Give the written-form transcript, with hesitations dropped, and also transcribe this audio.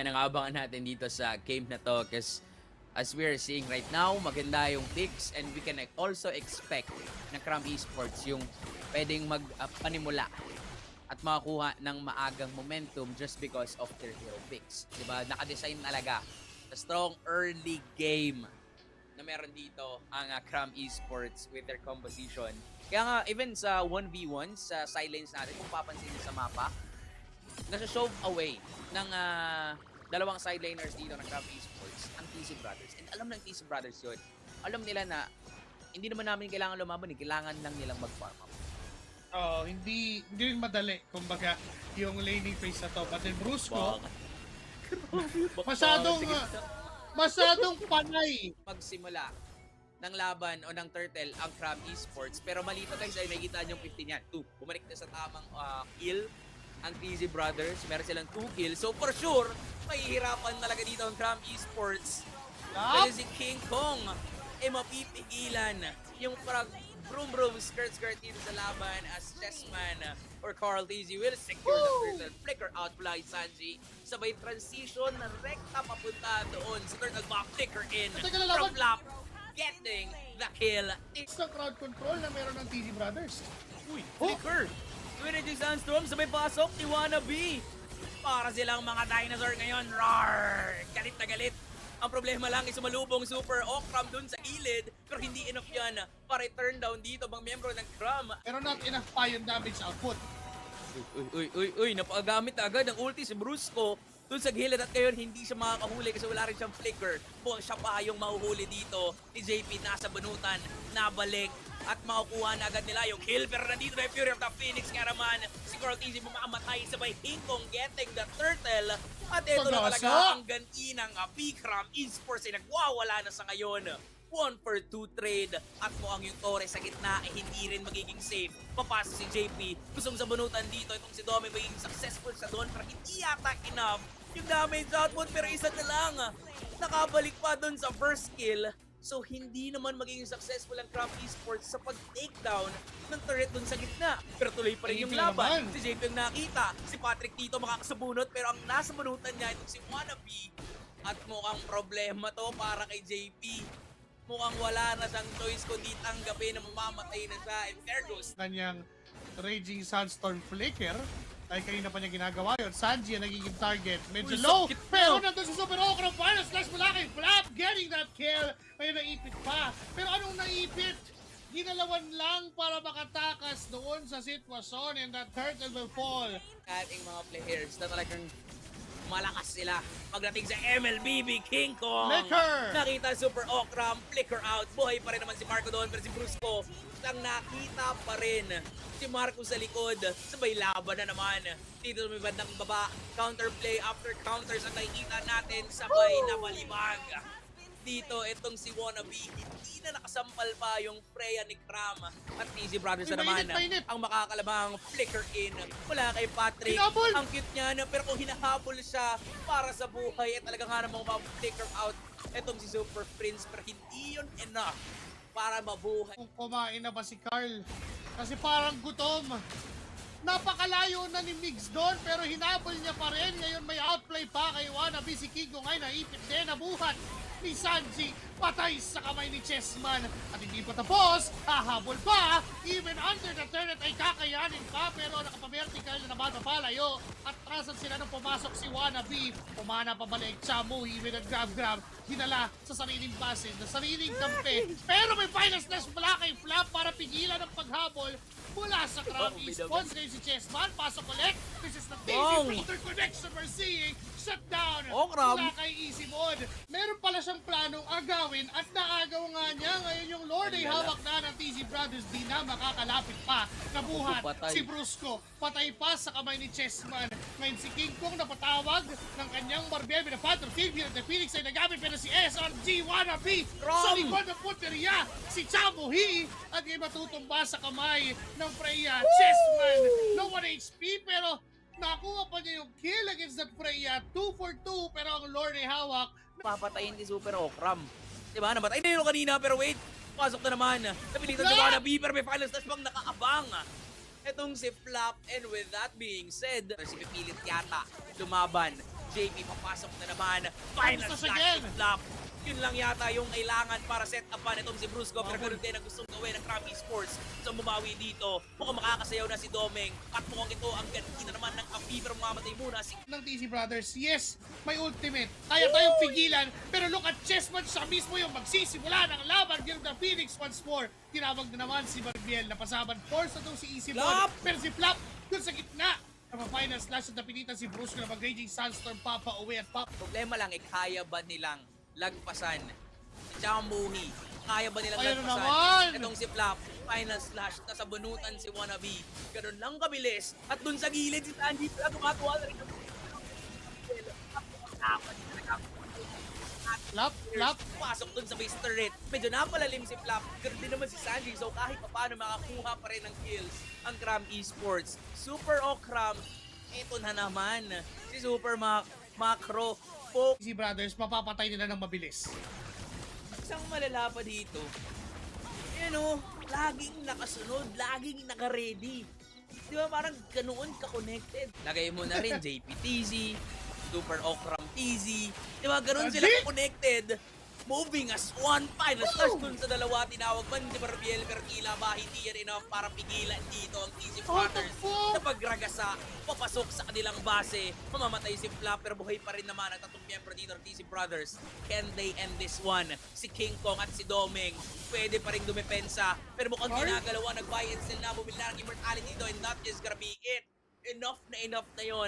Nangabangan natin dito sa game na to kasi as we are seeing right now, maganda yung picks and we can also expect na Cram Esports yung pwedeng magpanimula at makakuha ng maagang momentum just because of their hero picks. Diba? Nakadesign talaga sa strong early game na meron dito ang Cram Esports with their composition. Kaya nga, even sa 1v1, sa sidelines natin, kung papansin sa mapa, nasa-shove away ng dalawang sideliners dito ng Cram Esports, ang TC Brothers. And alam ng TC Brothers yun. Alam nila na hindi naman namin kailangan lumaban, kailangan lang nilang mag-farm up. Hindi rin madali, kumbaga, yung laning phase na to. But then Brusco, masyadong panay. Magsimula ng laban o ng turtle ang Cram Esports. Pero malito guys, ay nakikita nyo 15 yan. Bumalik na sa tamang kill ang TZ Brothers. Meron silang 2 kills. So for sure, mahihirapan talaga dito ang Cram Esports. Kasi si King Kong mapipigilan yung parang brum skirt dito sa laban as Chessman or Carl TZ will secure the turtle. Flicker out fly Sanji. Sabay transition na rekta papunta doon sa turtle back. Flicker in from lap. Getting the kill. It's the crowd control na meron ng TZ Brothers. Uy, Flicker! Trinity Sandstorm sabay pasok ni Wannabe. Para silang mga dinosaur ngayon. Roar! Galit na galit. Ang problema lang is sumalubong Super Okram dun sa gilid. Pero hindi enough yan para i-turn down dito bang miyembro ng Cram. Pero not enough pa yung damage output. Uy, napagamit agad ang ulti si Brusco dun sa gilid at ngayon hindi siya makakahuli kasi wala rin siyang flicker. Buong siya pa yung mahuhuli dito ni JP nasa banutan, nabalik at makukuha na agad nila yung kill. Pero nandito na yung Fury of the Phoenix nga naman. Si Carl TZ mamamatay sabay Hingkong getting the turtle. At ito na talaga ang ganti ng Cram Esports ay nagwawala na sa ngayon. 1 for 2 trade at mukhang yung Torres sa gitna ay hindi rin magiging safe. Papasok si JP. Gustong sabunutan dito. Itong si Domi magiging successful sa doon pero hindi yata enough yung damage output pero isa na lang. Nakabalik pa doon sa first kill. So hindi naman magiging successful ang Cram Esports sa pag-takedown ng turret dun sa gitna. Pero tuloy pa rin yung laban. Si JP yung nakita. Si Patrick dito makakasabunot pero ang nasa bunutan niya itong si Wannabe. At mukhang problema to para kay JP. Mukhang wala na siyang choice kundi tanggapin na mamamatay na siya. And there goes. Kanyang Raging Sandstorm Flicker ay kanina pa niya ginagawa yun. Sanji ang nagiging target. Medyo low. Pero nandun si Super Okra. Final slash mula kay Flap. Getting that kill. May naipit pa. Pero anong naipit? Ginalawan lang para makatakas doon sa sitwasyon and that turtle will fall. Ating mga players na talagang malakas sila pagdating sa MLBB King Kong. Flicker! Nakita Super Okram, flicker out. Buhay pa rin naman si Marco doon pero si Brusco ang nakita pa rin si Marco sa likod. Sabay laban na naman. Dito may bandang baba. Counterplay after counters ang nakikita natin. Sabay na malibag. Dito, itong si Wannabe, hindi na nakasampal pa yung Freya ni Cram at TZ Brothers na naman. Ang makakalabang flicker in mula kay Patrick. Hinabol! Ang cute niya, pero kung hinahabol siya para sa buhay, talagang hanap mong ma-flicker out itong si Super Prince. Pero hindi yun enough para mabuhay. Kung kumain na ba si Carl? Kasi parang gutom. Napakalayo na ni Migs doon pero hinabol niya pa rin. Ngayon may outplay pa kay Wannabe. Si Kingo ngay naipit din, nabuhat ni Sanji, patay sa kamay ni Chessman. At hindi pa tapos, hahabol pa. Even under the turret ay kakayanin pa pero nakapavertical na naman papalayo. At trasan sila nung pumasok si Wannabe. Pumana pabalik, Chamu, even at grab. Dinala sa sariling basin, na sariling kampe. Pero may final slash mula kay Flap para pigilan ang paghabol mula sa Cram Esports. Ngayon si Chessman, pasok ulit. This is the TZ Brother connection we're seeing. Shutdown mula kay Easy Mode. Meron pala siyang planong agawin at naagaw nga niya. Ngayon yung Lord ay hawak na ng TZ Brothers. Di na makakalapit pa. Nabuhat si Brusco. Patay pa sa kamay ni Chessman. Ngayon si King Kong napatawag ng kanyang Barbebe na Phantom Figure. The Phoenix ay nagamit pero si SRG Wannabe sa likod ng puteriya. Si Chamuhi at yung matutumba sa kamay ng Freya. Chessman, no 1 HP pero nakuha pa niya yung kill against that Freya. 2 for 2 pero ang Lord ay hawak. Papatayin ni Super Okram. Diba? Namatay na yun kanina pero wait. Pasok na naman. Napilitan si Wannabe pero may final slash bang nakaabang. Etong si Flap and with that being said, si pipilit yata lumaban JP papasok na naman. Final Tapos na slash again. flip-flop. Yun lang yata yung kailangan para set upan itong si Brusco. Pero Okay. ganun din ang gustong gawin ng Krabby Sports. So bumawi dito. Mukhang makakasayaw na si Domeng. At mukhang ito ang ganti na naman ng Api. Pero mamatay muna si Ng TC Brothers, yes, may ultimate. Kaya tayong pigilan, pero look at Chessman, siya mismo yung magsisimula ng laban. Guild of Phoenix once more. Tinawag na naman si Barbiel, napasaban. Force na itong si Easy Ball. Flop! Pero si Flop, dun sa gitna. Sa final slash at napilitan si Brusco na mag-raging Sandstorm, Papa away at Pop. problema lang, kaya ba nilang lagpasan si Chamuhi? Kaya ba nilang Ayun lagpasan naman! itong si Flap? Final slash, nasa bunutan si Wannabe. Ganun lang kabilis. At dun sa gilid si Sanji pala gumagawa na rin. Flop, Flop. Pasok dun sa base turret. Medyo napalalim si Flap. Ganun din naman si Sanji. So kahit pa paano makakuha pa rin ng kills ang Cram Esports. Super Okram, ito na naman. Si Super Macro. TC Brothers, mapapatay nila ng mabilis. Isang malala pa dito. Yan o, laging nakasunod, laging naka-ready. Di ba parang ganoon ka-connected? Lagay mo na rin JPTZ, Super Okram TZ. Di ba ganoon sila Legit! ka-connected? Moving as one final slash dun sa dalawa, tinawag man si Barbiel, pero tila ba hindi yan enough para pigilan dito ang TC Brothers sa pagragasa, papasok sa kanilang base, mamamatay si Flap, pero buhay pa rin naman ang tatlong miyembro dito ng TC Brothers. Can they end this one? Si King Kong at si Domeng, pwede pa rin dumepensa, pero mukhang ginagalawa, nag-buy and sell na, bumili na ng immortality dito, and not just gonna be it. Enough na yon